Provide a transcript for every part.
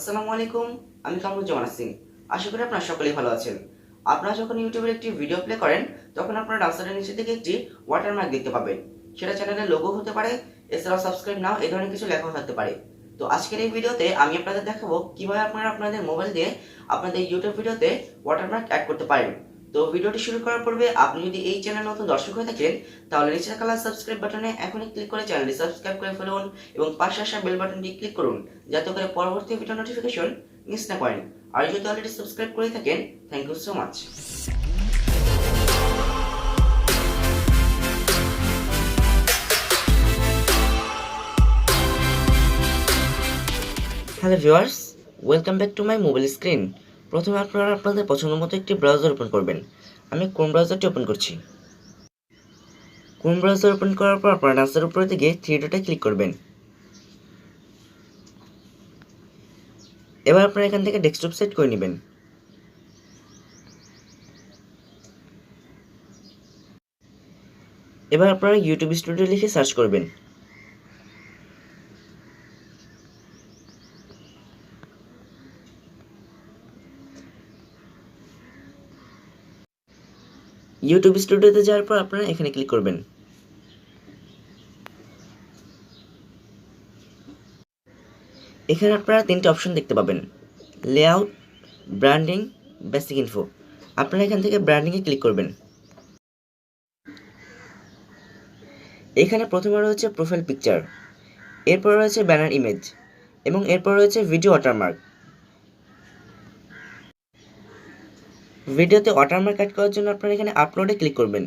আসসালামু আলাইকুম, আমি কামরুজ্জামান সিং। আশা করি আপনারা সকলেই ভালো আছেন। আপনারা যখন ইউটিউবের একটি ভিডিও প্লে করেন, তখন আপনারা ডান সাইডের নিচের দিকে একটি ওয়াটারমার্ক দেখতে পাবেন। সেটা চ্যানেলের লোগো হতে পারে, এছাড়াও সাবস্ক্রাইব নাও এই ধরনের কিছু লেখা থাকতে পারে। তো আজকের এই ভিডিওতে আমি আপনাদের দেখাবো কিভাবে আপনারা আপনাদের মোবাইল দিয়ে আপনাদের ইউটিউব ভিডিওতে ওয়াটারমার্ক অ্যাড করতে পারেন। তো ভিডিওটি শুরু করার পূর্বে আপনি যদি এই চ্যানেল নতুন দর্শক হয়ে থাকেন, তাহলে নিচে থাকা সাবস্ক্রাইব বাটনে এখনই ক্লিক করে চ্যানেলটি সাবস্ক্রাইব করে ফেলুন এবং পাশে আসা বেল বাটনটি ক্লিক করুন, যাতে করে পরবর্তী ভিডিও নোটিফিকেশন মিস না করেন। আর যদি অলরেডি সাবস্ক্রাইব করে থাকেন, thank you so much. Hello viewers, welcome back to my mobile screen. প্রথমে আপনারা আপনাদের পছন্দ মতো একটি ব্রাউজার ওপেন করবেন। আমি ক্রোম ব্রাউজারটি ওপেন করছি। ক্রোম ব্রাউজার ওপেন করার পর আপনারা ডান্সের উপরের দিকে থ্রি ডটে ক্লিক করবেন। এবার আপনারা এখান থেকে ডেস্কটপ সেট করে নেবেন। এবার আপনারা ইউটিউব স্টুডিও লিখে সার্চ করবেন। ইউটিউব স্টুডিওতে যাওয়ার পর আপনারা এখানে ক্লিক করবেন। এখানে আপনারা তিনটে অপশন দেখতে পাবেন: লেআউট, ব্র্যান্ডিং, বেসিক ইনফো। আপনারা এখান থেকে ব্র্যান্ডিংয়ে ক্লিক করবেন। এখানে প্রথমে রয়েছে প্রোফাইল পিকচার, এরপর রয়েছে ব্যানার ইমেজ এবং এরপর রয়েছে ভিডিও ওয়াটারমার্ক। ভিডিওতে ওয়াটারমার্ক অ্যাড করার জন্য আপনারা এখানে আপলোডে ক্লিক করবেন।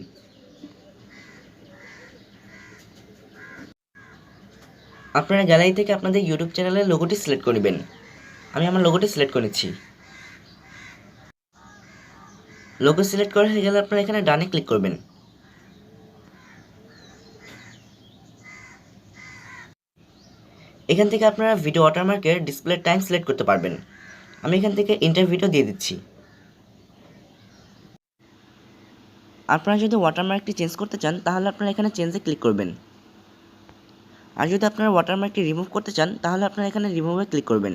আপনারা গ্যালারি থেকে আপনাদের ইউটিউব চ্যানেলের লোগোটি সিলেক্ট করে নেবেন। আমি আমার লোগোটি সিলেক্ট করে নিচ্ছি। লোগো সিলেক্ট করা হয়ে গেলে আপনারা এখানে ডানে ক্লিক করবেন। এখান থেকে আপনারা ভিডিও ওয়াটারমার্কের ডিসপ্লে টাইম সিলেক্ট করতে পারবেন। আমি এখান থেকে ইন্টার ভিডিও দিয়ে দিচ্ছি। আপনারা যদি ওয়াটারমার্কটি চেঞ্জ করতে চান, তাহলে আপনারা এখানে চেঞ্জে ক্লিক করবেন। আর যদি আপনারা ওয়াটারমার্কটি রিমুভ করতে চান, তাহলে আপনারা এখানে রিমুভে ক্লিক করবেন।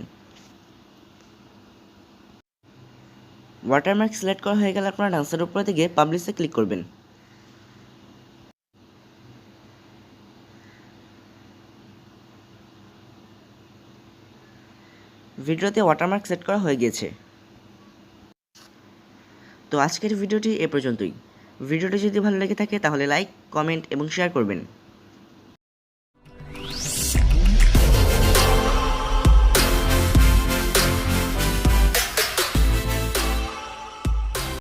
ওয়াটারমার্ক সিলেক্ট করা হয়ে গেলে আপনারা ডান্সের উপরে থেকে পাবলিশে ক্লিক করবেন। ভিডিওতে ওয়াটারমার্ক সেট করা হয়ে গিয়েছে। তো আজকের ভিডিওটি এ পর্যন্তই। ভিডিওটি যদি ভালো লেগে থাকে তাহলে লাইক, কমেন্ট এবং শেয়ার করবেন।